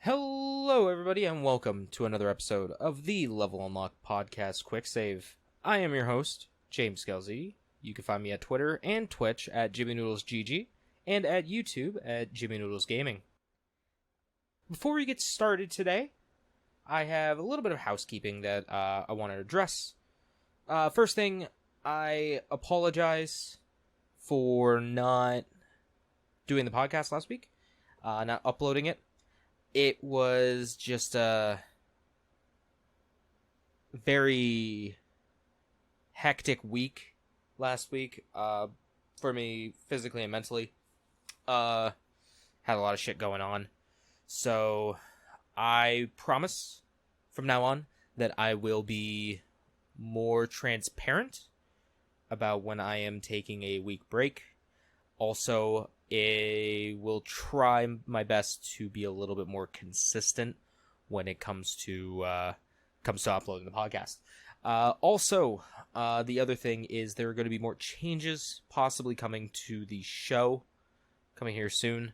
Hello, everybody, and welcome to another episode of the Level Unlock Podcast Quick Save. I am your host, James Skelzy. You can find me at Twitter and Twitch at JimmyNoodlesGG and at YouTube at JimmyNoodlesGaming. Before we get started today, I have a little bit of housekeeping that I want to address. First thing, I apologize for not doing the podcast last week, not uploading it. It was just a very hectic week last week for me physically and mentally. Had a lot of shit going on. So I promise from now on that I will be more transparent about when I am taking a week break. Also, I will try my best to be a little bit more consistent when it comes to uploading the podcast. Also, the other thing is there are going to be more changes possibly coming to the show coming here soon.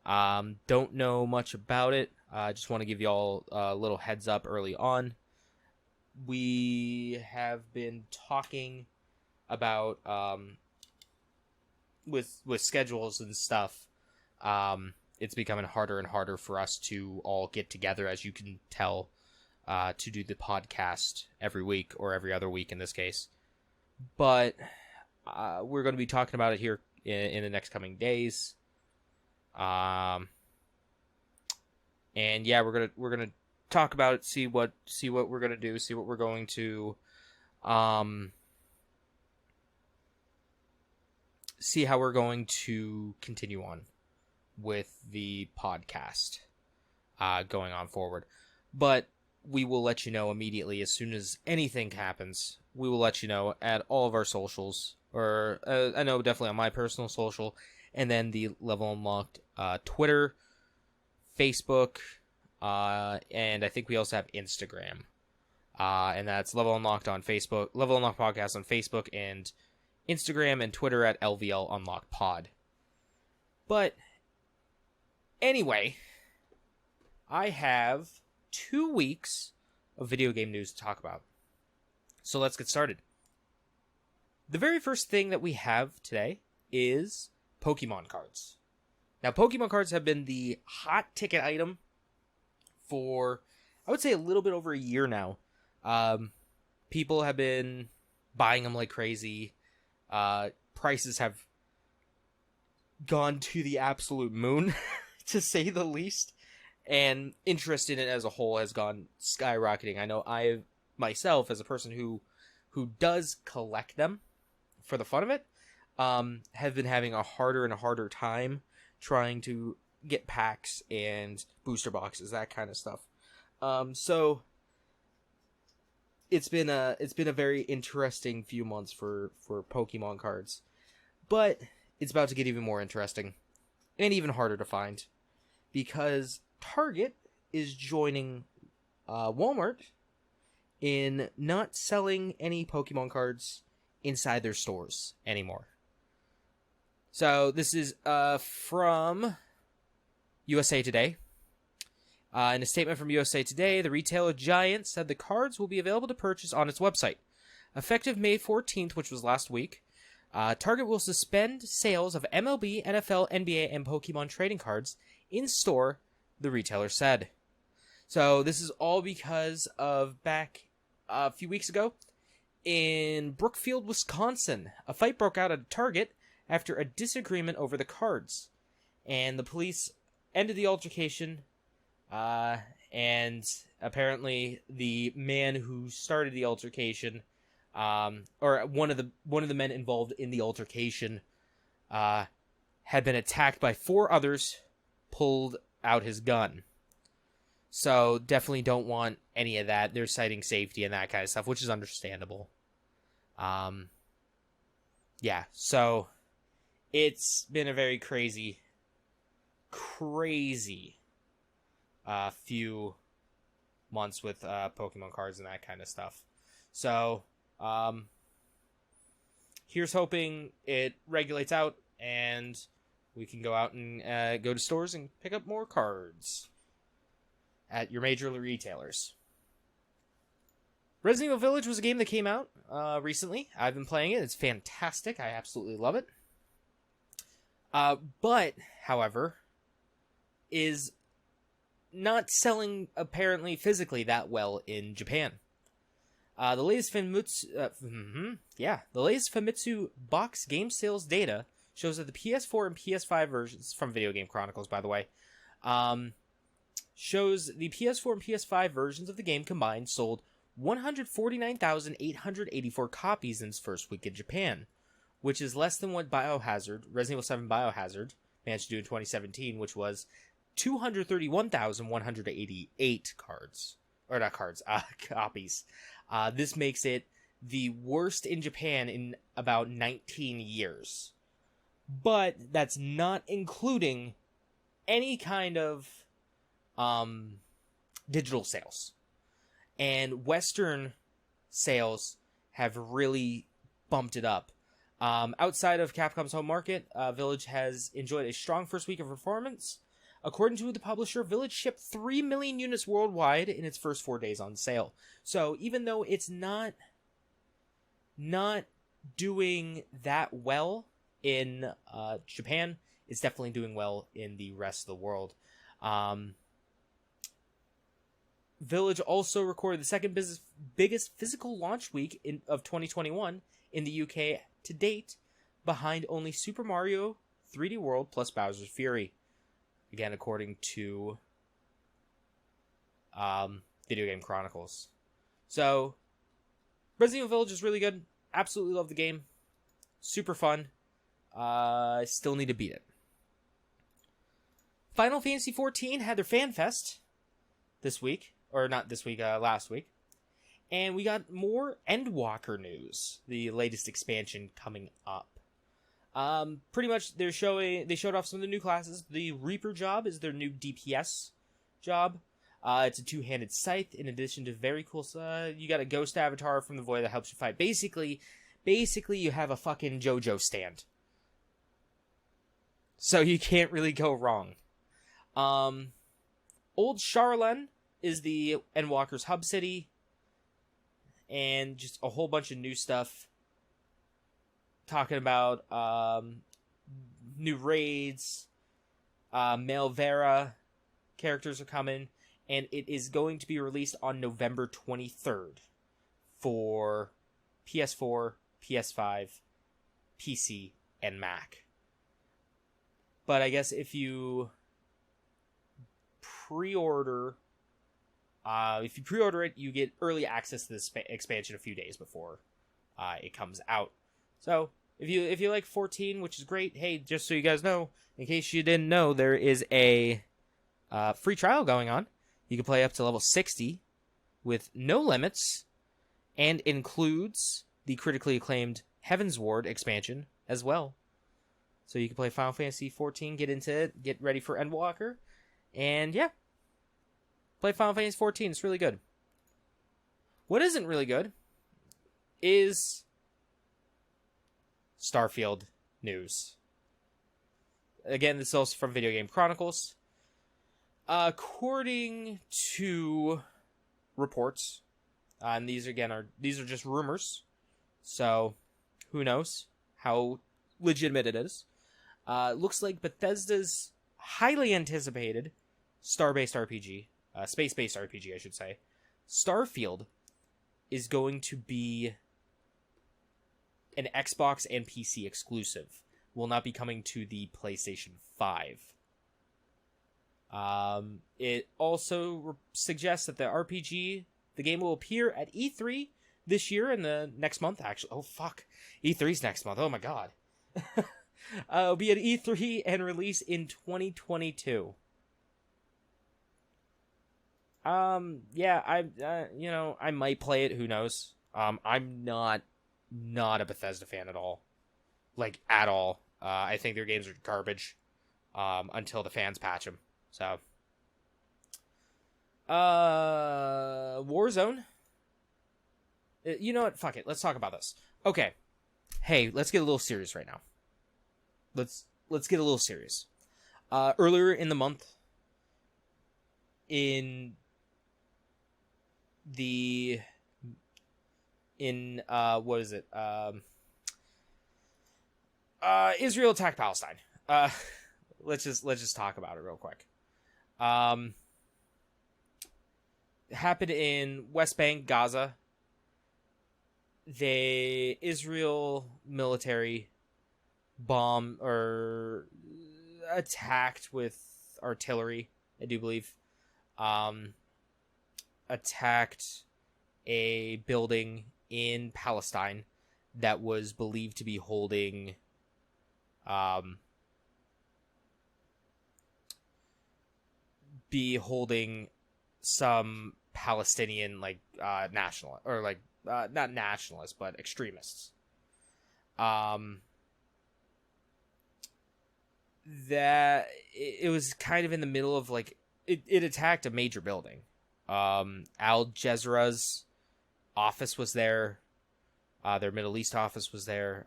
Don't know much about it. I just want to give you all a little heads up early on. We have been talking about with schedules and stuff, it's becoming harder and harder for us to all get together, as you can tell, to do the podcast every week, or every other week in this case. But we're going to be talking about it here in the next coming days. And yeah, we're gonna talk about it, see what we're gonna do, see what we're going to see how we're going to continue on with the podcast going on forward. But we will let you know immediately as soon as anything happens. We will let you know at all of our socials, or I know definitely on my personal social, and then the Level Unlocked Twitter, Facebook, and I think we also have Instagram. And that's Level Unlocked on Facebook, Level Unlocked Podcast on Facebook, and Instagram and Twitter at LVL Unlocked Pod. But anyway, I have 2 weeks of video game news to talk about. So let's get started. The very first thing that we have today is Pokemon cards. Now, Pokemon cards have been the hot ticket item for, I would say, a little bit over a year now. People have been buying them like crazy. Prices have gone to the absolute moon, to say the least, and interest in it as a whole has gone skyrocketing. I know I myself, as a person who does collect them for the fun of it, have been having a harder and harder time trying to get packs and booster boxes, that kind of stuff. So it's been a very interesting few months for Pokemon cards, but it's about to get even more interesting and even harder to find, because Target is joining Walmart in not selling any Pokemon cards inside their stores anymore. So this is from USA Today. In a statement from USA Today, the retailer giant said the cards will be available to purchase on its website. Effective May 14th, which was last week, Target will suspend sales of MLB, NFL, NBA, and Pokemon trading cards in store, the retailer said. So this is all because of back a few weeks ago in Brookfield, Wisconsin. A fight broke out at Target after a disagreement over the cards, and the police ended the altercation. And apparently the man who started the altercation, or one of the men involved in the altercation, had been attacked by 4 others, pulled out his gun. So definitely don't want any of that. They're citing safety and that kind of stuff, which is understandable. Yeah, so it's been a very crazy few months with Pokemon cards and that kind of stuff. So here's hoping it regulates out and we can go out and go to stores and pick up more cards. at your major retailers. Resident Evil Village was a game that came out recently. I've been playing it. It's fantastic. I absolutely love it. But, however, is not selling apparently physically that well in Japan. The latest Famitsu box game sales data shows that the PS4 and PS5 versions, from Video Game Chronicles, by the way, shows the PS4 and PS5 versions of the game combined sold 149,884 copies in its first week in Japan, which is less than what Resident Evil 7 Biohazard, managed to do in 2017, which was 231,188 copies. This makes it the worst in Japan in about 19 years. But that's not including any kind of digital sales. And Western sales have really bumped it up. Outside of Capcom's home market, Village has enjoyed a strong first week of performance. According to the publisher, Village shipped 3 million units worldwide in its first 4 days on sale. So even though it's not doing that well in Japan, it's definitely doing well in the rest of the world. Village also recorded the second biggest physical launch week of 2021 in the UK to date, behind only Super Mario 3D World plus Bowser's Fury. Again, according to Video Game Chronicles. So, Resident Evil Village is really good. Absolutely love the game. Super fun. Still need to beat it. Final Fantasy XIV had their Fan Fest this week. Or not this week, last week. And we got more Endwalker news. The latest expansion coming up. Pretty much they showed off some of the new classes. The Reaper job is their new DPS job. It's a two-handed scythe. In addition to very cool, you got a ghost avatar from the void that helps you fight. Basically you have a fucking JoJo stand. So you can't really go wrong. Old Charlan is the Endwalker's hub city. And just a whole bunch of new stuff. Talking about new raids. Malvera characters are coming. And it is going to be released on November 23rd. For PS4, PS5, PC, and Mac. But I guess if you pre-order it, you get early access to this expansion a few days before it comes out. So if you like 14, which is great, hey, just so you guys know, in case you didn't know, there is a free trial going on. You can play up to level 60 with no limits, and includes the critically acclaimed Heaven's Ward expansion as well. So you can play Final Fantasy XIV, get into it, get ready for Endwalker, and yeah. Play Final Fantasy XIV. It's really good. What isn't really good is Starfield news. Again, this is also from Video Game Chronicles. According to reports, and these are just rumors, so who knows how legitimate it is. Looks like Bethesda's highly anticipated space-based RPG, I should say, Starfield, is going to be an Xbox and PC exclusive. Will not be coming to the PlayStation 5. It also suggests that the game will appear at E3 this year and the next month, actually. Oh, fuck. E3's next month. Oh, my God. It'll be at E3 and release in 2022. Yeah, I might play it. Who knows? I'm not a Bethesda fan at all. Like, at all. I think their games are garbage. Until the fans patch them. So. Warzone. You know what? Fuck it. Let's talk about this. Okay. Hey, let's get a little serious right now. Let's get a little serious. Earlier in the month, in the in what is it? Israel attacked Palestine. Let's just talk about it real quick. It happened in West Bank, Gaza. The Israel military bomb or attacked with artillery, I do believe. Attacked a building in Palestine that was believed to be holding some Palestinian national or not nationalists but extremists. That it was kind of in the middle of it attacked a major building. Al Jazeera's office was there. Their Middle East office was there.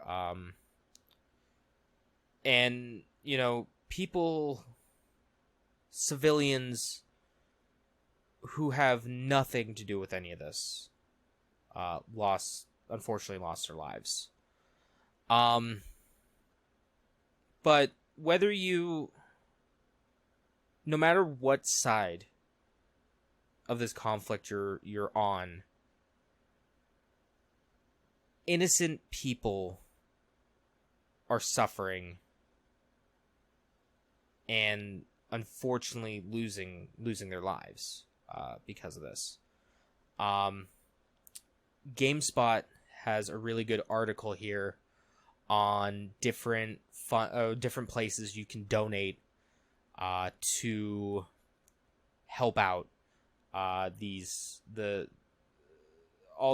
And, people, civilians who have nothing to do with any of this, unfortunately lost their lives. But no matter what side of this conflict you're on, innocent people are suffering and unfortunately losing their lives because of this. GameSpot has a really good article here on different places you can donate to help out all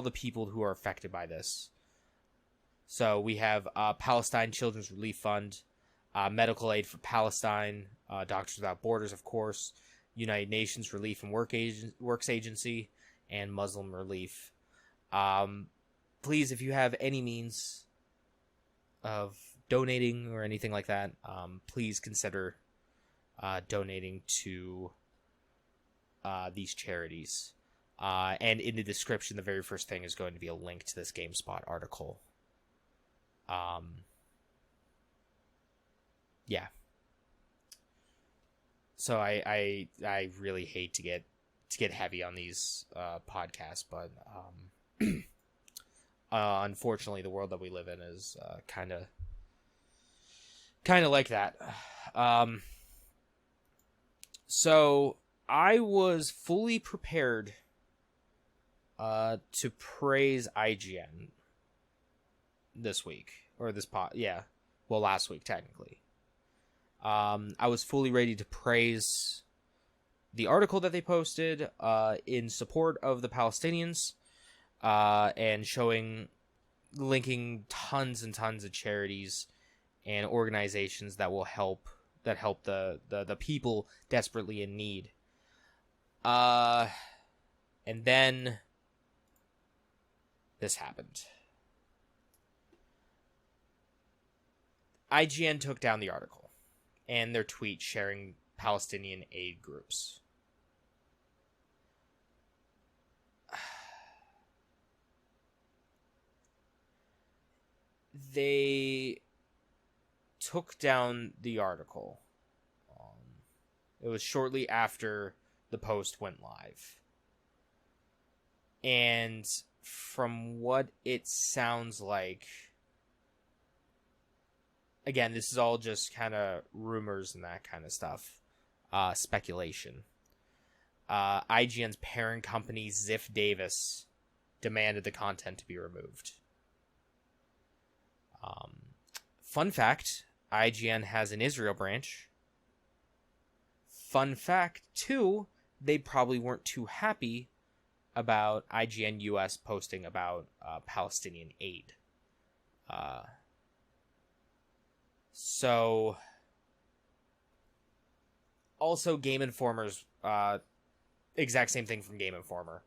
the people who are affected by this. So we have Palestine Children's Relief Fund, Medical Aid for Palestine, Doctors Without Borders, of course, United Nations Relief and Works Agency, and Muslim Relief. Please, if you have any means of donating or anything like that, please consider donating to these charities. And in the description, the very first thing is going to be a link to this GameSpot article. Yeah. So I really hate to get heavy on these podcasts, but unfortunately, the world that we live in is kind of like that. So I was fully prepared to praise IGN this week, or last week technically. I was fully ready to praise the article that they posted in support of the Palestinians, and linking tons and tons of charities and organizations that help the people desperately in need. And then this happened. IGN took down the article and their tweet sharing Palestinian aid groups. They took down the article. It was shortly after the post went live. And from what it sounds like, again, this is all just kind of rumors and that kind of stuff. Speculation. IGN's parent company, Ziff Davis, demanded the content to be removed. Fun fact, IGN has an Israel branch. Fun fact, too, they probably weren't too happy about IGN US posting about Palestinian aid. So, also Game Informer's, exact same thing from Game Informer.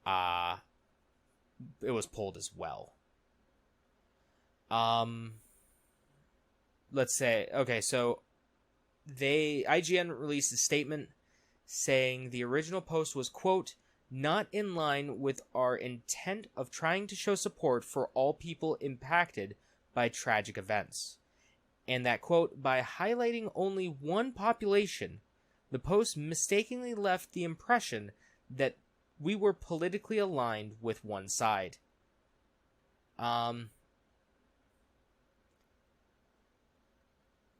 It was pulled as well. Let's say, okay, so IGN released a statement saying the original post was, quote, not in line with our intent of trying to show support for all people impacted by tragic events. And that, quote, by highlighting only one population, the post mistakenly left the impression that we were politically aligned with one side.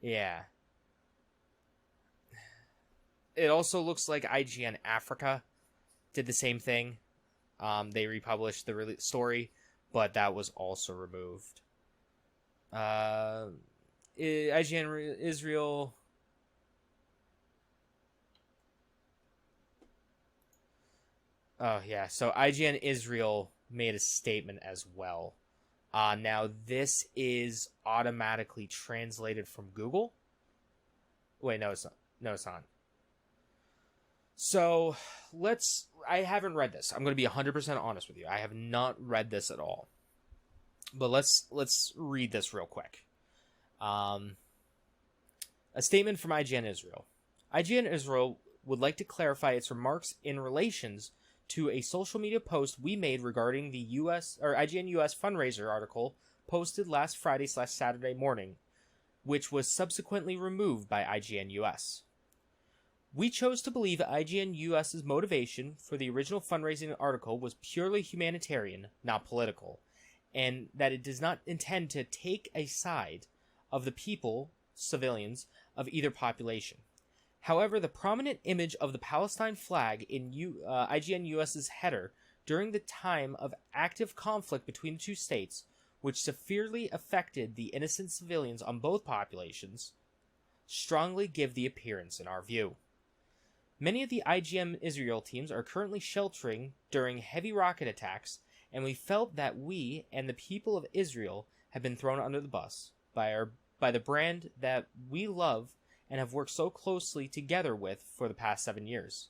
Yeah. It also looks like IGN Africa did the same thing. They republished the story, but that was also removed. IGN Israel. Oh, yeah. So IGN Israel made a statement as well. Now, this is automatically translated from Google. Wait, no, it's not. No, it's not. So, I haven't read this. I'm going to be 100% honest with you. I have not read this at all. But let's read this real quick. A statement from IGN Israel. IGN Israel would like to clarify its remarks in relations to a social media post we made regarding the IGN US fundraiser article posted last Friday/Saturday morning, which was subsequently removed by IGN US. We chose to believe IGN US's motivation for the original fundraising article was purely humanitarian, not political, and that it does not intend to take a side of the people, civilians, of either population. However, the prominent image of the Palestine flag in IGN US's header during the time of active conflict between the two states, which severely affected the innocent civilians on both populations, strongly give the appearance in our view. Many of the IGN Israel teams are currently sheltering during heavy rocket attacks, and we felt that we and the people of Israel have been thrown under the bus by the brand that we love and have worked so closely together with for the past 7 years,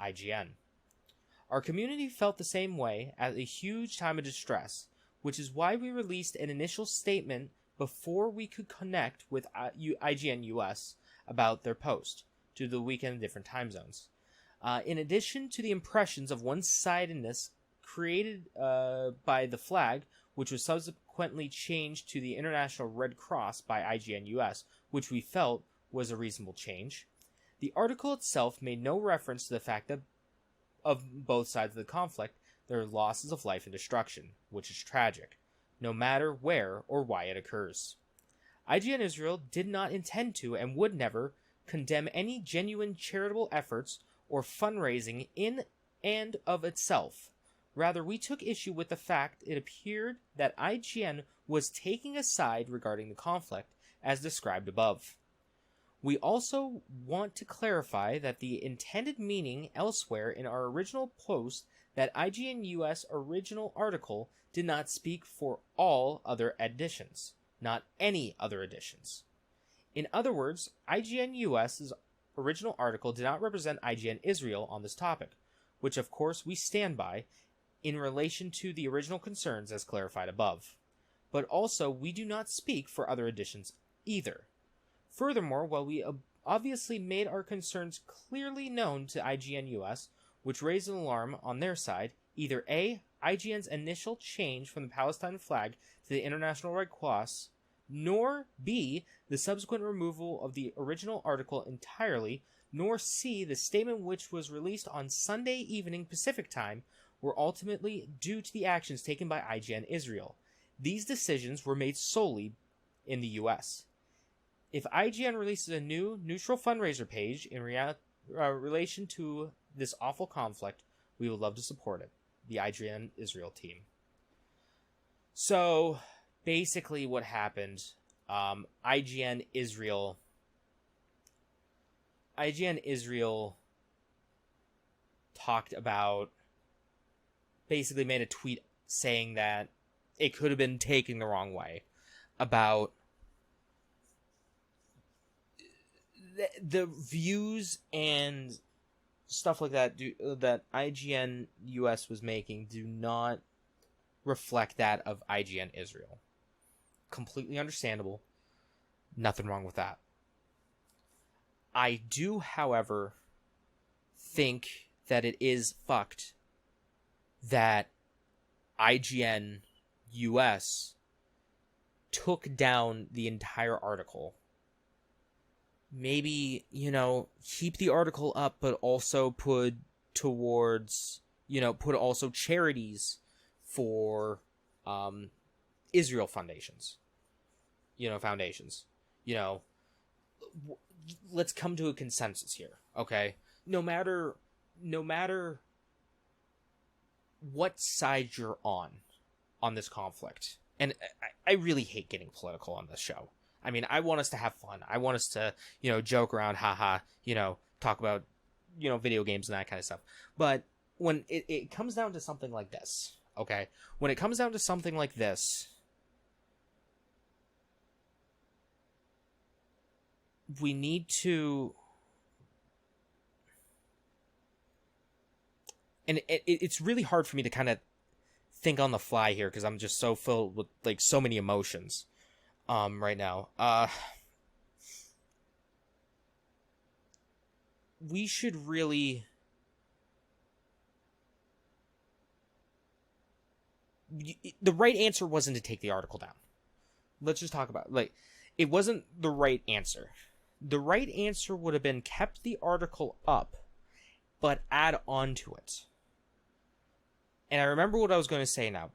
IGN. Our community felt the same way at a huge time of distress, which is why we released an initial statement before we could connect with IGN US about their post, due to the weekend in different time zones. In addition to the impressions of one-sidedness created by the flag, which was subsequently changed to the International Red Cross by IGN US, which we felt was a reasonable change, the article itself made no reference to the fact that of both sides of the conflict, there are losses of life and destruction, which is tragic, no matter where or why it occurs. IGN Israel did not intend to and would never condemn any genuine charitable efforts or fundraising in and of itself. Rather, we took issue with the fact it appeared that IGN was taking a side regarding the conflict, as described above. We also want to clarify that the intended meaning elsewhere in our original post that IGN US original article did not speak for all other editions, not any other editions. In other words, IGN US's original article did not represent IGN Israel on this topic, which of course we stand by in relation to the original concerns as clarified above. But also, we do not speak for other editions either. Furthermore, while we obviously made our concerns clearly known to IGN US, which raised an alarm on their side, either A, IGN's initial change from the Palestine flag to the International Red Cross, nor B, the subsequent removal of the original article entirely, nor C, the statement which was released on Sunday evening Pacific time, were ultimately due to the actions taken by IGN Israel. These decisions were made solely in the US. If IGN releases a new neutral fundraiser page in relation to this awful conflict, we would love to support it. The IGN Israel team. So, basically what happened, IGN Israel talked about, basically made a tweet saying that it could have been taken the wrong way about the views and stuff like that that IGN US was making do not reflect that of IGN Israel. Completely understandable. Nothing wrong with that. I do, however, think that it is fucked that IGN US took down the entire article. Maybe, keep the article up, but also put towards, put also charities for Israel foundations. Let's come to a consensus here, okay? No matter what side you're on this conflict. And I really hate getting political on this show. I mean, I want us to have fun. I want us to, joke around, haha, talk about, video games and that kind of stuff. But when it comes down to something like this, okay? When it comes down to something like this, we need to... And it's really hard for me to kind of think on the fly here because I'm just so filled with, like, so many emotions right now. We should really... The right answer wasn't to take the article down. Let's just talk about... it wasn't the right answer. The right answer would have been kept the article up, but add on to it. And I remember what I was going to say now,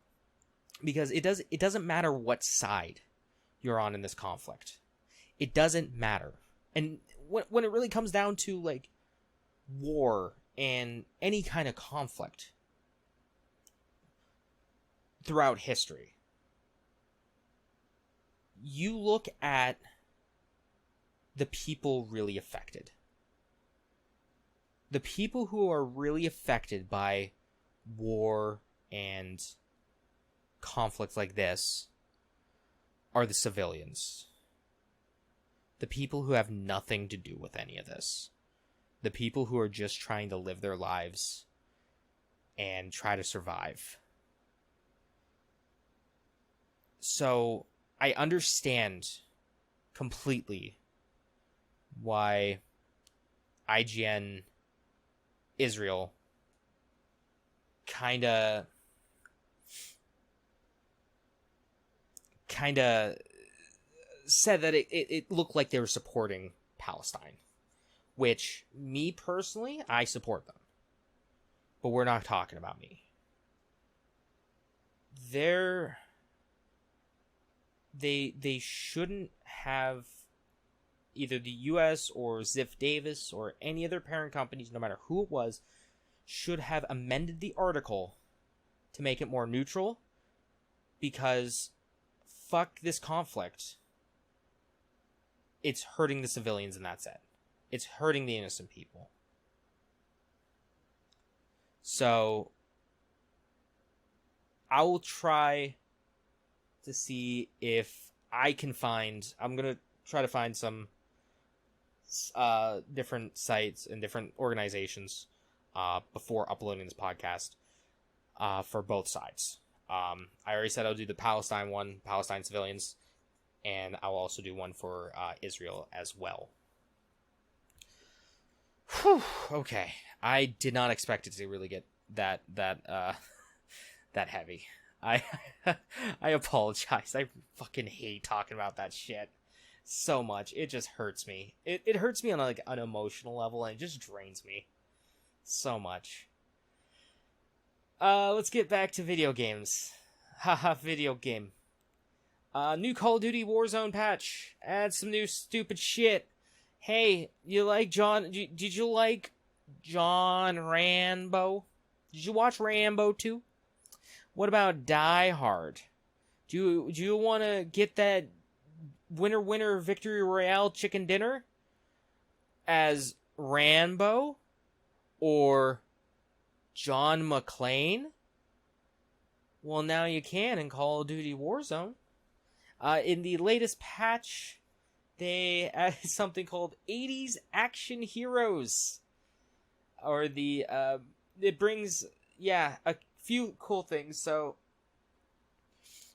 because it doesn't matter what side you're on in this conflict. It doesn't matter. And when it really comes down to, like, war and any kind of conflict throughout history, you look at the people really affected. The people who are really affected by war and conflict like this are the civilians. The people who have nothing to do with any of this. The people who are just trying to live their lives and try to survive. So I understand completely why IGN Israel kind of said that it looked like they were supporting Palestine, which, me personally, I support them. But we're not talking about me. They shouldn't have, either the US or Ziff Davis or any other parent companies, no matter who it was, should have amended the article to make it more neutral, because fuck this conflict. It's hurting the civilians, and that's it. It's hurting the innocent people. So I will try to see if I can find... I'm going to try to find some different sites and different organizations before uploading this podcast for both sides. I already said I'll do the Palestine one, Palestine civilians, and I'll also do one for Israel as well. Whew, okay. I did not expect it to really get that heavy. I apologize. I fucking hate talking about that shit so much. It just hurts me. It hurts me on like an emotional level, and it just drains me so much. Let's get back to video games. Haha, video game. New Call of Duty Warzone patch. Add some new stupid shit. Hey, you like John... Did you like John Rambo? Did you watch Rambo 2? What about Die Hard? Do you want to get that winner victory royale chicken dinner as Rambo or John McClane? Well, now you can in Call of Duty Warzone. In the latest patch, they added something called 80s Action Heroes. Or it brings, a few cool things. So,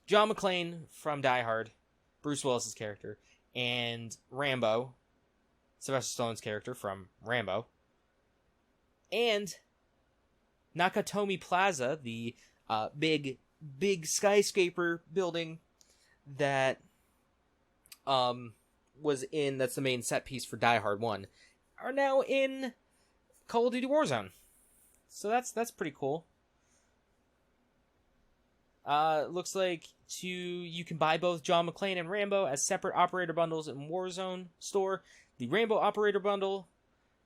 John McClane from Die Hard, Bruce Willis's character, and Rambo, Sylvester Stallone's character from Rambo, and Nakatomi Plaza, the big skyscraper building that that's the main set piece for Die Hard 1, are now in Call of Duty Warzone. So that's pretty cool. Looks like you can buy both John McClane and Rambo as separate operator bundles in Warzone store. The Rambo operator bundle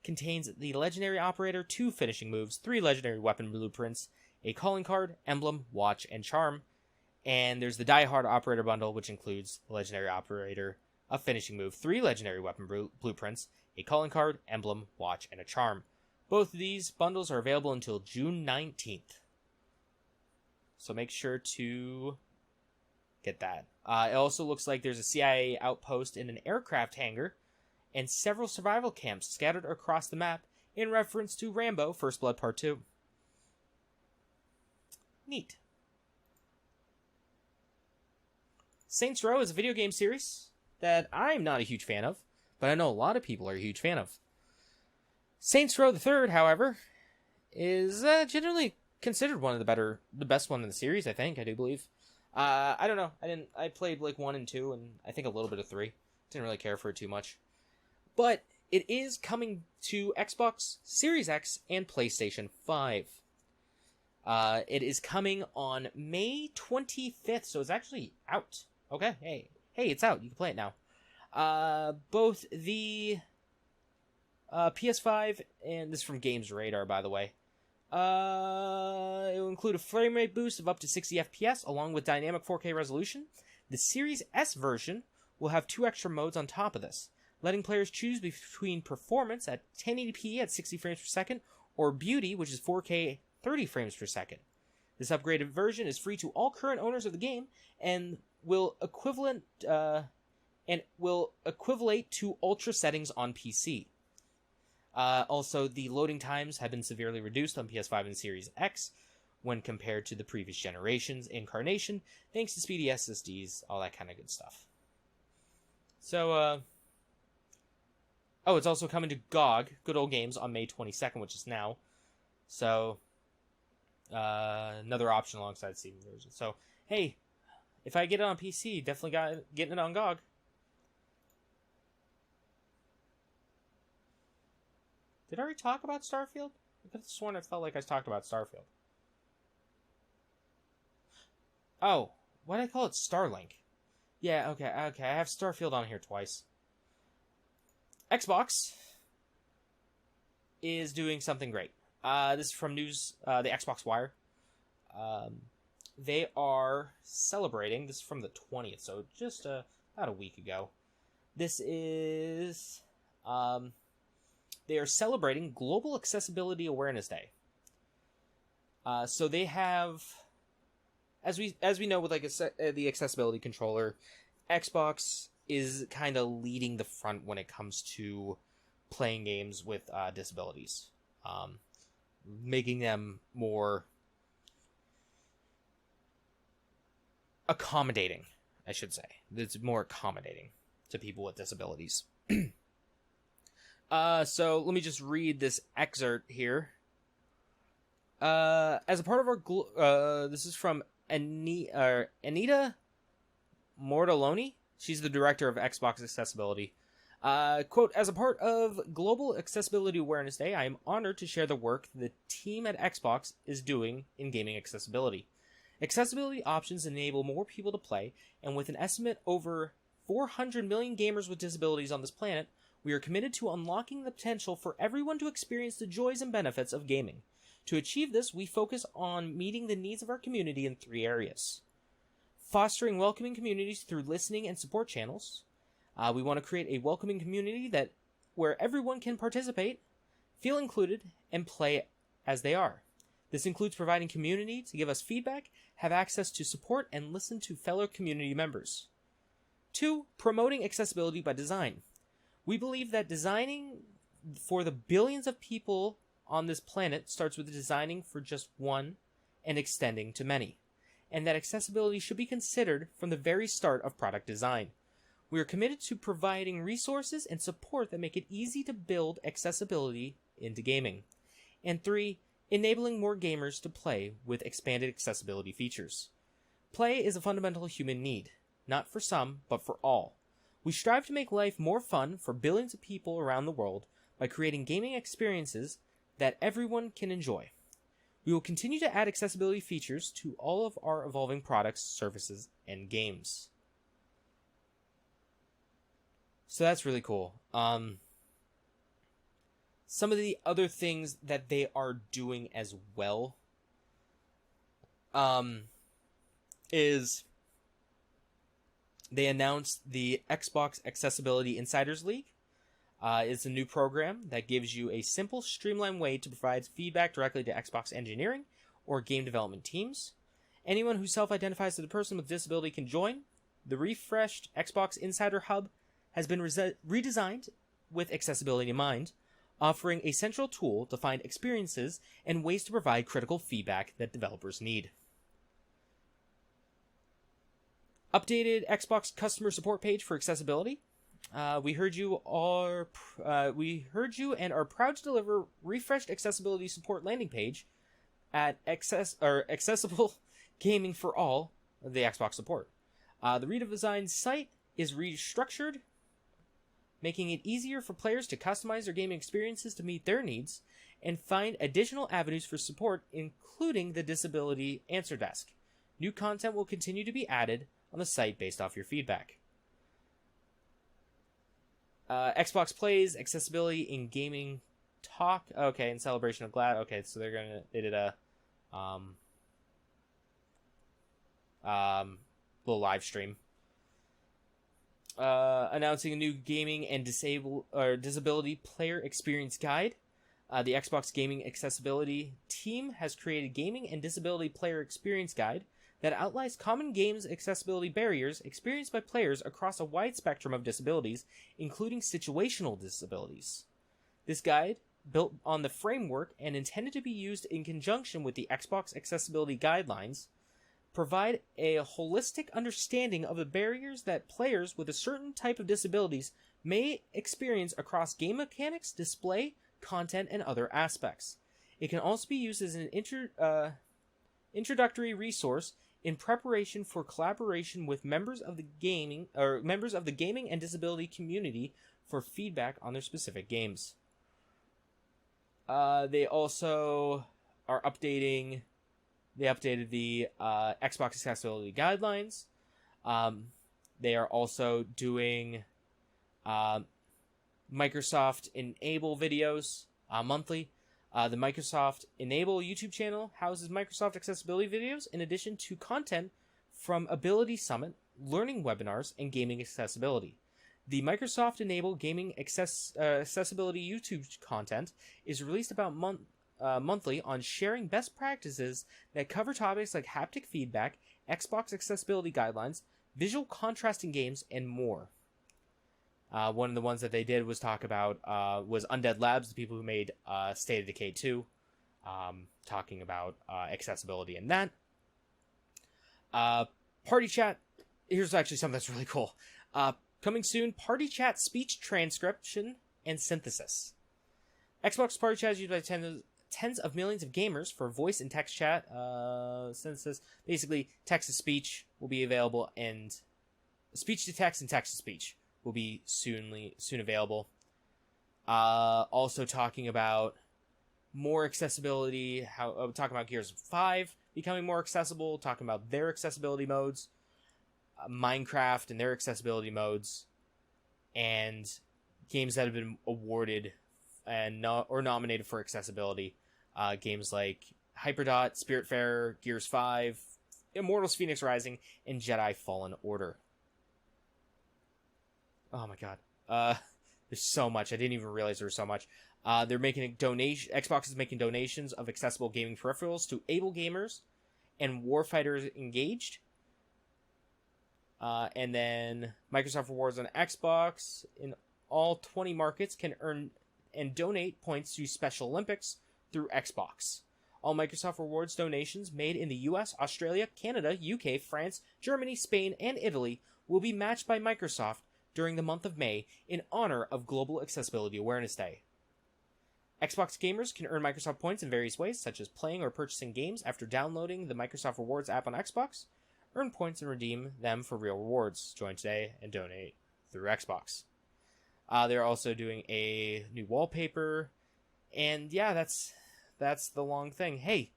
contains the legendary operator, 2 finishing moves, 3 legendary weapon blueprints, a calling card, emblem, watch, and charm. And there's the Die Hard operator bundle, which includes the legendary operator, a finishing move, 3 legendary weapon blueprints, a calling card, emblem, watch, and a charm. Both of these bundles are available until June 19th. So make sure to get that. It also looks like there's a CIA outpost in an aircraft hangar and several survival camps scattered across the map in reference to Rambo First Blood Part 2. Neat. Saints Row is a video game series that I'm not a huge fan of, but I know a lot of people are a huge fan of. Saints Row the Third, however, is generally considered one of the best one in the series, I think. I do believe. I don't know. I played like 1 and 2, and I think a little bit of 3. Didn't really care for it too much. But it is coming to Xbox Series X and PlayStation 5. It is coming on May 25th, so it's actually out. Okay, hey, it's out. You can play it now. Both the PS5, and this is from Games Radar, by the way. It will include a frame rate boost of up to 60 FPS, along with dynamic 4K resolution. The Series S version will have 2 extra modes on top of this, letting players choose between performance at 1080p at 60 frames per second, or beauty, which is 4K 30 frames per second. This upgraded version is free to all current owners of the game, and will equivalent to ultra settings on PC. Also, the loading times have been severely reduced on PS5 and Series X when compared to the previous generation's incarnation, thanks to speedy SSDs, all that kind of good stuff. So, it's also coming to GOG, Good Old Games, on May 22nd, which is now. So, another option alongside Steam version. So, hey, if I get it on PC, definitely getting it on GOG. Did I already talk about Starfield? I could have sworn I felt like I talked about Starfield. Oh, why did I call it Starlink? Yeah, okay, I have Starfield on here twice. Xbox is doing something great. This is from news, the Xbox Wire. They are celebrating, this is from the 20th, so just about a week ago. This is, they are celebrating Global Accessibility Awareness Day. So they have, as we know with like the accessibility controller, Xbox is kind of leading the front when it comes to playing games with disabilities, making them more accommodating, I should say. It's more accommodating to people with disabilities. So let me just read this excerpt here. As a part of our, this is from Anita Mortallone. She's the director of Xbox Accessibility. Quote, as a part of Global Accessibility Awareness Day, I am honored to share the work the team at Xbox is doing in gaming accessibility. Accessibility options enable more people to play, and with an estimate over 400 million gamers with disabilities on this planet, we are committed to unlocking the potential for everyone to experience the joys and benefits of gaming. To achieve this, we focus on meeting the needs of our community in 3 areas. Fostering welcoming communities through listening and support channels. We want to create a welcoming community where everyone can participate, feel included, and play as they are. This includes providing community to give us feedback, have access to support, and listen to fellow community members. 2. Promoting accessibility by design. We believe that designing for the billions of people on this planet starts with designing for just one and extending to many, and that accessibility should be considered from the very start of product design. We are committed to providing resources and support that make it easy to build accessibility into gaming. And 3, enabling more gamers to play with expanded accessibility features. Play is a fundamental human need, not for some, but for all. We strive to make life more fun for billions of people around the world by creating gaming experiences that everyone can enjoy. We will continue to add accessibility features to all of our evolving products, services, and games. So that's really cool. Some of the other things that they are doing as well is they announced the Xbox Accessibility Insiders League. It's a new program that gives you a simple, streamlined way to provide feedback directly to Xbox engineering or game development teams. Anyone who self-identifies as a person with disability can join. The refreshed Xbox Insider Hub has been redesigned with accessibility in mind, offering a central tool to find experiences and ways to provide critical feedback that developers need. Updated Xbox customer support page for accessibility. We heard you and are proud to deliver refreshed accessibility support landing page at Accessible Gaming for All, the Xbox support. The redesigned site is restructured, making it easier for players to customize their gaming experiences to meet their needs and find additional avenues for support, including the disability answer desk. New content will continue to be added on the site based off your feedback. Xbox Plays Accessibility in Gaming Talk. Okay, in celebration of Glad. Okay, so they did a little live stream. Announcing a new gaming and disability player experience guide. The Xbox Gaming Accessibility team has created gaming and disability player experience guide that outlines common games accessibility barriers experienced by players across a wide spectrum of disabilities, including situational disabilities. This guide, built on the framework and intended to be used in conjunction with the Xbox Accessibility Guidelines, provide a holistic understanding of the barriers that players with a certain type of disabilities may experience across game mechanics, display, content, and other aspects. It can also be used as an introductory resource in preparation for collaboration with members of the gaming and disability community for feedback on their specific games. They also are updating. They updated the Xbox Accessibility Guidelines. They are also doing Microsoft Enable videos monthly. The Microsoft Enable YouTube channel houses Microsoft accessibility videos in addition to content from Ability Summit, learning webinars, and gaming accessibility. The Microsoft Enable Gaming Accessibility YouTube content is released about monthly on sharing best practices that cover topics like haptic feedback, Xbox accessibility guidelines, visual contrast in games, and more. One of the ones that they did was talk about was Undead Labs, the people who made State of Decay 2, talking about accessibility in that. Party chat. Here's actually something that's really cool. Coming soon, party chat speech transcription and synthesis. Xbox Party Chat is used by tens of millions of gamers for voice and text chat synthesis. Basically, text to speech will be available, and speech to text and text to speech will be soon available. Also talking about more accessibility, talking about Gears 5 becoming more accessible, talking about their accessibility modes, Minecraft and their accessibility modes, and games that have been awarded and or nominated for accessibility. Games like Hyperdot, Spiritfarer, Gears 5, Immortals Phoenix Rising, and Jedi Fallen Order. Oh my god. There's so much. I didn't even realize there was so much. They're making a donation. Xbox is making donations of accessible gaming peripherals to able gamers and warfighters engaged. And then Microsoft Rewards on Xbox in all 20 markets can earn and donate points to Special Olympics through Xbox. All Microsoft Rewards donations made in the US, Australia, Canada, UK, France, Germany, Spain, and Italy will be matched by Microsoft during the month of May in honor of Global Accessibility Awareness Day. Xbox gamers can earn Microsoft points in various ways, such as playing or purchasing games after downloading the Microsoft Rewards app on Xbox. Earn points and redeem them for real rewards. Join today and donate through Xbox. They're also doing a new wallpaper, and yeah, that's the long thing. Hey,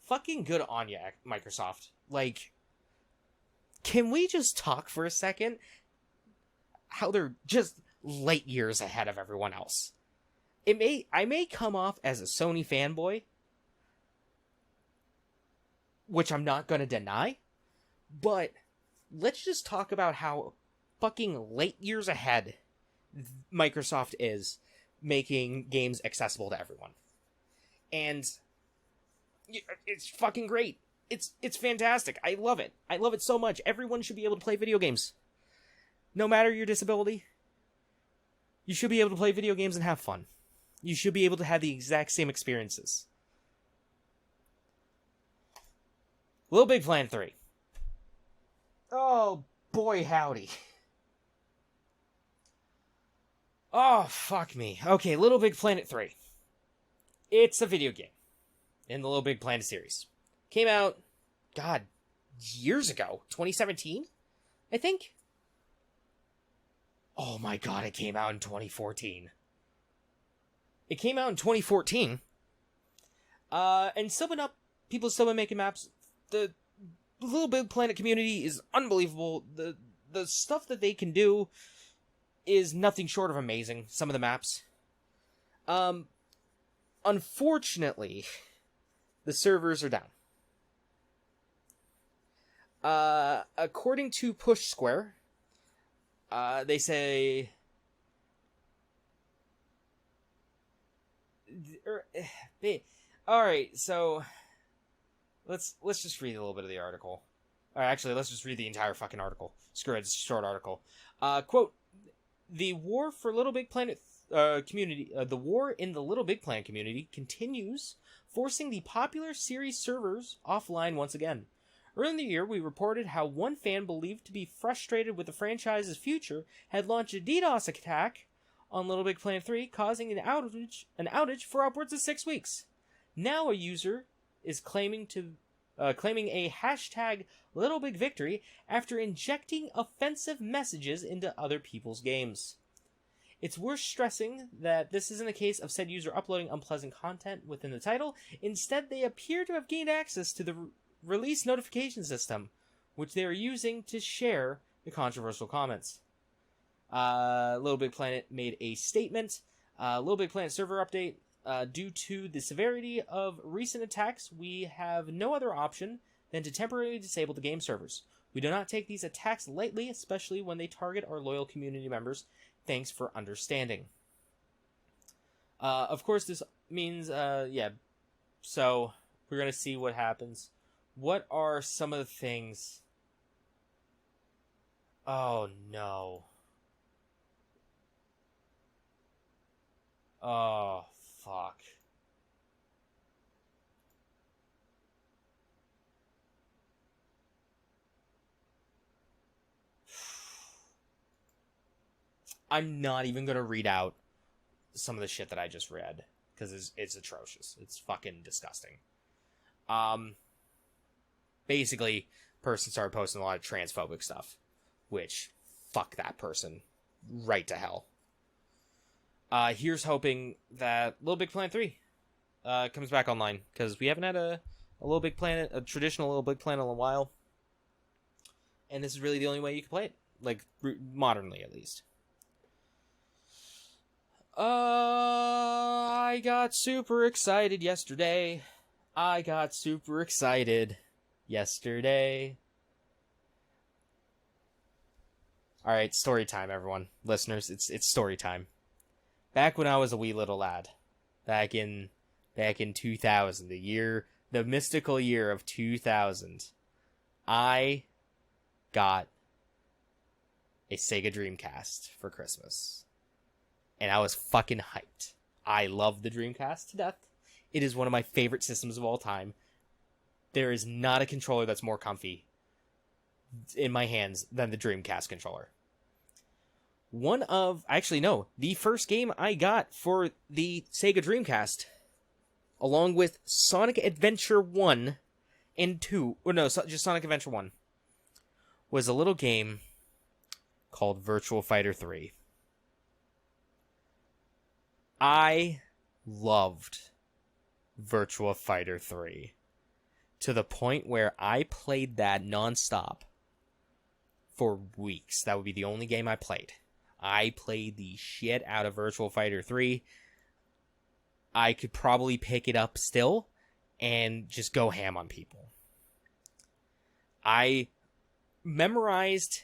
fucking good on you, Microsoft. Like, can we just talk for a second? How they're just light years ahead of everyone else. I may come off as a Sony fanboy, which I'm not going to deny, but let's just talk about how fucking late years ahead Microsoft is making games accessible to everyone. And it's fucking great. It's fantastic. I love it. I love it so much. Everyone should be able to play video games. No matter your disability, you should be able to play video games and have fun. You should be able to have the exact same experiences. Little Big Planet 3. Oh, boy howdy. Oh, fuck me. Okay, Little Big Planet 3. It's a video game in the Little Big Planet series. Came out, God, years ago. 2017, I think? Oh my god, it came out in 2014. It came out in 2014. And summing up, people still been making maps. The Little Big Planet community is unbelievable. The stuff that they can do is nothing short of amazing. Some of the maps. Unfortunately, the servers are down. According to Push Square, they say alright, so let's just read a little bit of the article. Or actually, let's just read the entire fucking article. Screw it, it's a short article. Quote, the war for Little Big Planet community, the war in the Little Big Planet community continues, forcing the popular series servers offline once again. Earlier in the year, we reported how one fan believed to be frustrated with the franchise's future had launched a DDoS attack on Little Big Planet 3, causing an outage for upwards of 6 weeks. Now a user is claiming a hashtag Little Big Victory after injecting offensive messages into other people's games. It's worth stressing that this isn't a case of said user uploading unpleasant content within the title. Instead, they appear to have gained access to the release notification system, which they are using to share the controversial comments. Little Big Planet made a statement. Little Big Planet server update. Due to the severity of recent attacks, we have no other option than to temporarily disable the game servers. We do not take these attacks lightly, especially when they target our loyal community members. Thanks for understanding. Of course, this means, so we're going to see what happens. What are some of the things? Oh, no. Oh, fuck. I'm not even going to read out some of the shit that I just read, because it's atrocious. It's fucking disgusting. Basically, person started posting a lot of transphobic stuff, which, fuck that person. Right to hell. Here's hoping that Little Big Planet 3 comes back online, because we haven't had a Little Big Planet, a traditional Little Big Planet in a while. And this is really the only way you can play it. Like, modernly, at least. I got super excited yesterday. Alright, story time, everyone. Listeners, it's story time. Back when I was a wee little lad, back in 2000, the mystical year of 2000, I got a Sega Dreamcast for Christmas. And I was fucking hyped. I love the Dreamcast to death. It is one of my favorite systems of all time. There is not a controller that's more comfy in my hands than the Dreamcast controller. the first game I got for the Sega Dreamcast, along with Sonic Adventure 1 and 2, or no, just Sonic Adventure 1, was a little game called Virtua Fighter 3. I loved Virtua Fighter 3 to the point where I played that nonstop for weeks. That would be the only game I played. I played the shit out of Virtua Fighter 3. I could probably pick it up still and just go ham on people. I memorized...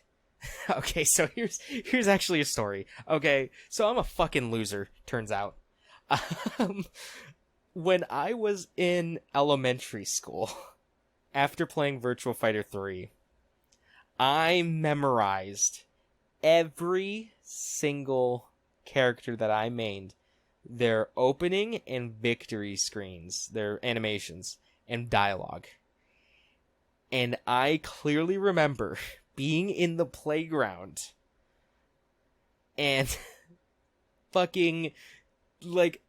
Okay, so here's actually a story. Okay, so I'm a fucking loser, turns out. When I was in elementary school, after playing Virtua Fighter 3, I memorized every single character that I made, their opening and victory screens, their animations, and dialogue. And I clearly remember being in the playground and fucking like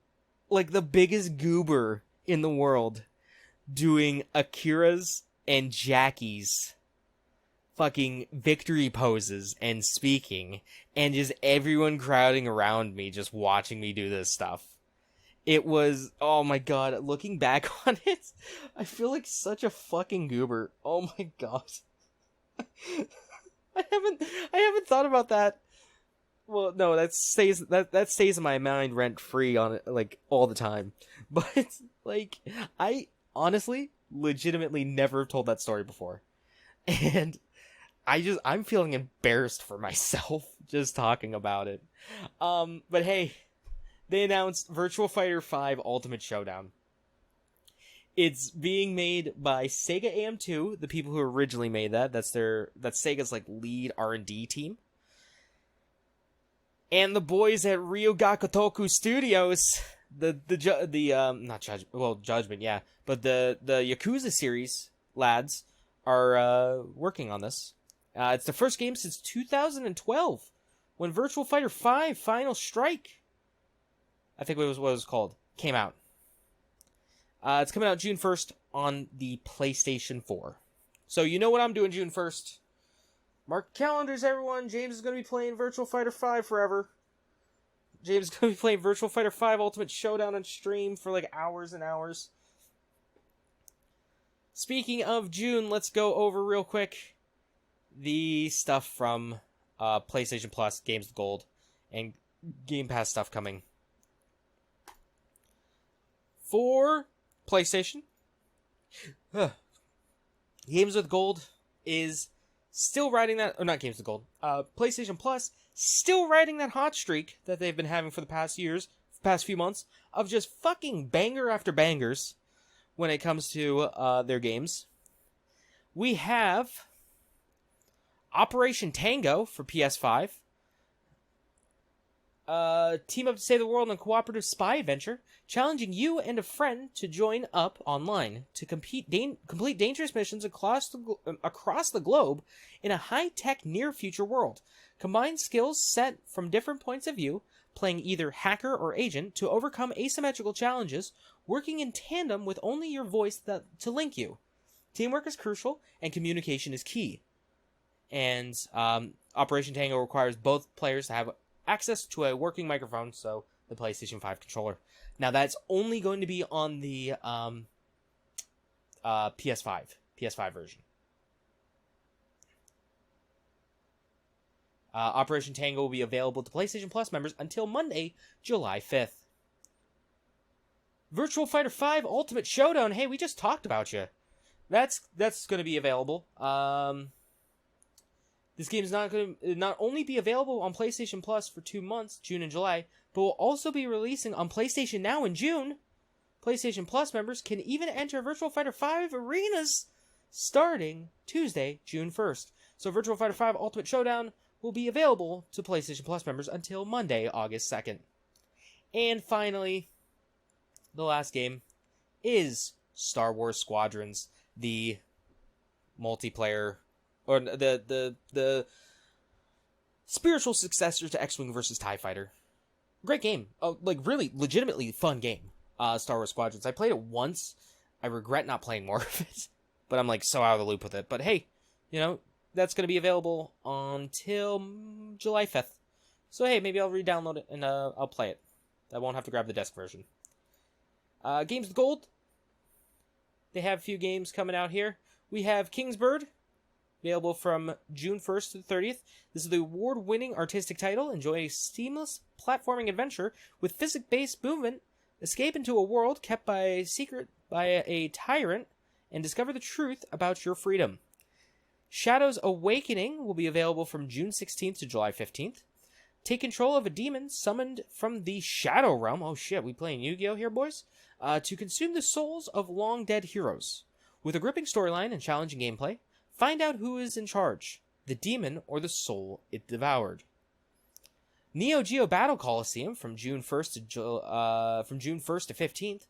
the biggest goober in the world doing Akira's and Jackie's fucking victory poses and speaking, and just everyone crowding around me just watching me do this stuff. It was, oh my god, looking back on it, I feel like such a fucking goober. Oh my god. I haven't thought about that. Well, no, that stays in my mind rent free on it, like, all the time. But like, I honestly legitimately never told that story before. And I'm feeling embarrassed for myself just talking about it. But hey, they announced Virtua Fighter 5 Ultimate Showdown. It's being made by Sega AM2, the people who originally made that. That's Sega's like lead R&D team. And the boys at Ryogakutoku Studios, Judgment, yeah, but the Yakuza series lads are working on this. It's the first game since 2012, when Virtua Fighter 5 Final Strike, I think what it was called, came out. It's coming out June 1st on the PlayStation 4. So you know what I'm doing June 1st. Mark calendars, everyone. James is going to be playing Virtua Fighter 5 forever. James is going to be playing Virtua Fighter 5 Ultimate Showdown on stream for like hours and hours. Speaking of June, let's go over real quick the stuff from PlayStation Plus, Games with Gold, and Game Pass stuff coming. For PlayStation, Games with Gold is still riding that, or not Games with Gold, PlayStation Plus still riding that hot streak that they've been having for the past few months, of just fucking banger after bangers when it comes to their games. We have Operation Tango for PS5, team up to save the world in a cooperative spy adventure, challenging you and a friend to join up online to complete dangerous missions across the globe in a high-tech near-future world. Combine skills set from different points of view, playing either hacker or agent to overcome asymmetrical challenges, working in tandem with only your voice to link you. Teamwork is crucial, and communication is key. And Operation Tango requires both players to have access to a working microphone, so the PlayStation 5 controller. Now, that's only going to be on the PS5 version. Operation Tango will be available to PlayStation Plus members until Monday, July 5th. Virtua Fighter 5 Ultimate Showdown. Hey, we just talked about you. That's going to be available. This game is not going to not only be available on PlayStation Plus for 2 months, June and July, but will also be releasing on PlayStation Now in June. PlayStation Plus members can even enter Virtua Fighter 5 arenas starting Tuesday, June 1st. So Virtua Fighter 5 Ultimate Showdown will be available to PlayStation Plus members until Monday, August 2nd. And finally, the last game is Star Wars Squadrons, the multiplayer, or the spiritual successor to X-Wing versus TIE Fighter. Great game. Really legitimately fun game. Star Wars Squadrons. I played it once. I regret not playing more of it. But I'm so out of the loop with it. But hey, that's going to be available until July 5th. So hey, maybe I'll re-download it and I'll play it. I won't have to grab the disc version. Games with Gold. They have a few games coming out here. We have Kingsbird, available from June 1st to the 30th. This is the award-winning artistic title. Enjoy a seamless platforming adventure with physics-based movement. Escape into a world kept secret by a tyrant and discover the truth about your freedom. Shadow's Awakening will be available from June 16th to July 15th. Take control of a demon summoned from the Shadow Realm. Oh shit, we playing Yu-Gi-Oh here, boys? To consume the souls of long-dead heroes. With a gripping storyline and challenging gameplay, find out who is in charge, the demon or the soul it devoured. Neo Geo Battle Coliseum from June 1st to 15th,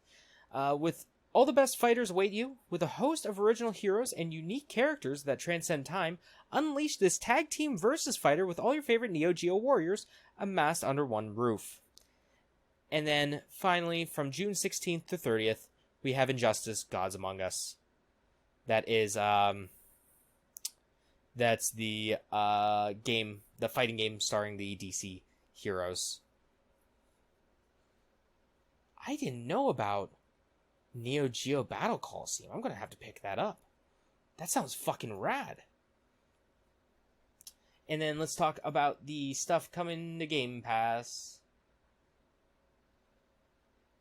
with all the best fighters await you. With a host of original heroes and unique characters that transcend time, unleash this tag team versus fighter with all your favorite Neo Geo warriors amassed under one roof. And then finally, from June 16th to 30th, we have Injustice: Gods Among Us. That is that's the game, the fighting game starring the DC heroes. I didn't know about Neo Geo Battle Coliseum. I'm gonna have to pick that up. That sounds fucking rad. And then let's talk about the stuff coming to Game Pass.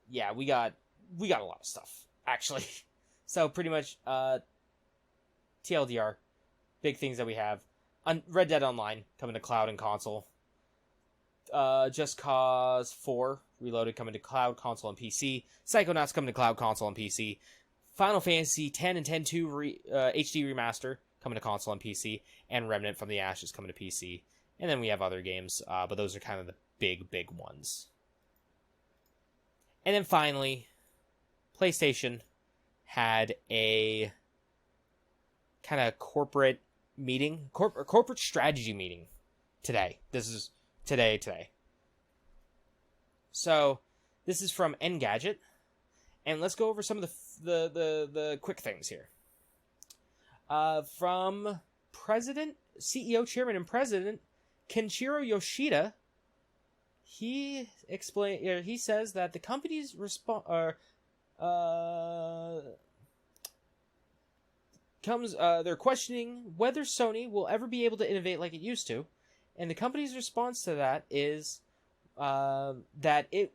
Yeah, we got a lot of stuff, actually. So pretty much TLDR, big things that we have. Red Dead Online coming to cloud and console. Just Cause 4 Reloaded coming to cloud, console, and PC. Psychonauts coming to cloud, console, and PC. Final Fantasy X and X-2 HD Remaster coming to console and PC. And Remnant from the Ashes coming to PC. And then we have other games, but those are kind of the big ones. And then finally, PlayStation had a kind of corporate meeting, corporate strategy meeting today. This is today. So this is from Engadget, and let's go over some of the quick things here. From CEO, Chairman, and President Kenshiro Yoshida, he says that the company's they're questioning whether Sony will ever be able to innovate like it used to, and the company's response to that is that it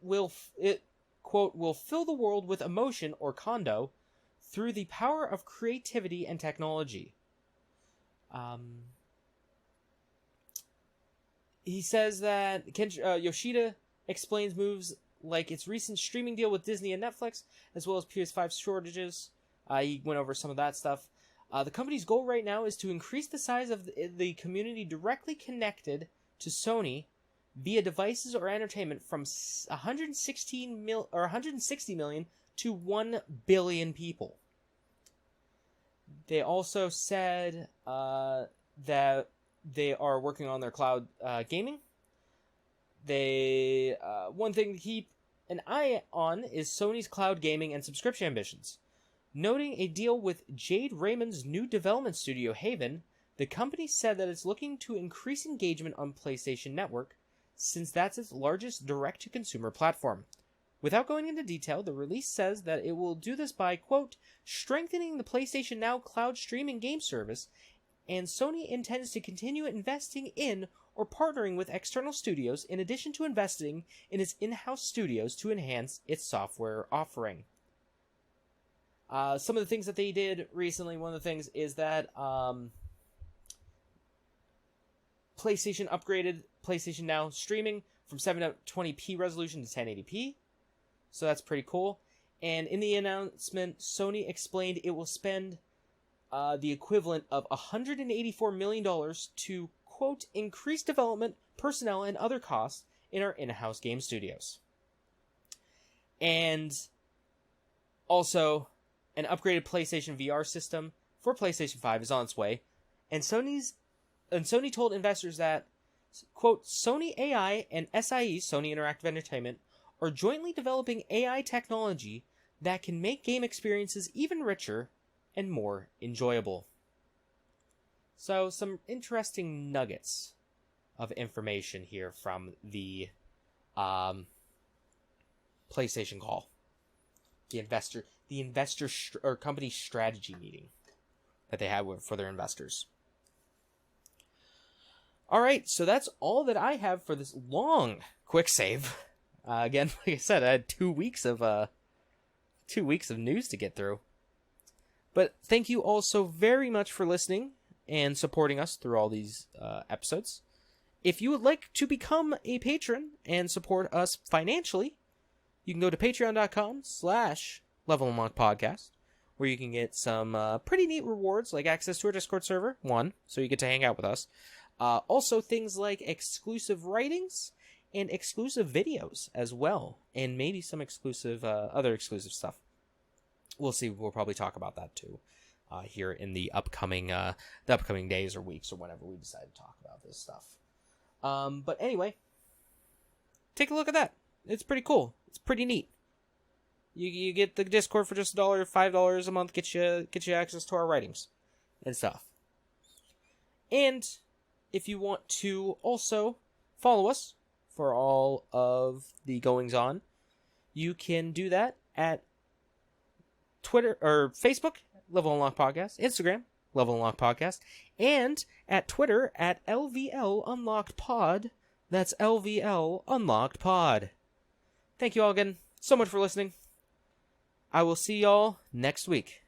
quote will fill the world with emotion, or kondo, through the power of creativity and technology. He says that Yoshida explains moves like its recent streaming deal with Disney and Netflix, as well as PS5 shortages. He went over some of that stuff. The company's goal right now is to increase the size of the community directly connected to Sony via devices or entertainment from 160 million to 1 billion people. They also said that they are working on their cloud gaming. One thing to keep an eye on is Sony's cloud gaming and subscription ambitions. Noting a deal with Jade Raymond's new development studio, Haven, the company said that it's looking to increase engagement on PlayStation Network, since that's its largest direct-to-consumer platform. Without going into detail, the release says that it will do this by, quote, strengthening the PlayStation Now cloud streaming game service, and Sony intends to continue investing in or partnering with external studios in addition to investing in its in-house studios to enhance its software offering. Some of the things that they did recently, one of the things is that PlayStation upgraded PlayStation Now streaming from 720p resolution to 1080p. So that's pretty cool. And in the announcement, Sony explained it will spend the equivalent of $184 million to, quote, increase development, personnel, and other costs in our in-house game studios. And also, an upgraded PlayStation VR system for PlayStation 5 is on its way. And Sony told investors that Quote, Sony AI and SIE, Sony Interactive Entertainment, are jointly developing AI technology that can make game experiences even richer and more enjoyable. So, some interesting nuggets of information here from the PlayStation call, the investor or company strategy meeting that they had for their investors. All right, so that's all that I have for this long quick save. Again, like I said, I had 2 weeks of news to get through. But thank you all so very much for listening and supporting us through all these episodes. If you would like to become a patron and support us financially, you can go to patreon.com/Level Unlocked Podcast, where you can get some pretty neat rewards, like access to our Discord server, so you get to hang out with us. Also, things like exclusive writings and exclusive videos as well, and maybe some exclusive other exclusive stuff. We'll see. We'll probably talk about that too here in the upcoming days or weeks or whenever we decide to talk about this stuff. But anyway, take a look at that. It's pretty cool. It's pretty neat. You get the Discord for just $1, $5 a month. Get you access to our writings and stuff. And if you want to also follow us for all of the goings on, you can do that at Twitter or Facebook, Level Unlocked Podcast, Instagram, Level Unlocked Podcast, and at Twitter at LVL Unlocked Pod. That's LVL Unlocked Pod. Thank you all again so much for listening. I will see y'all next week.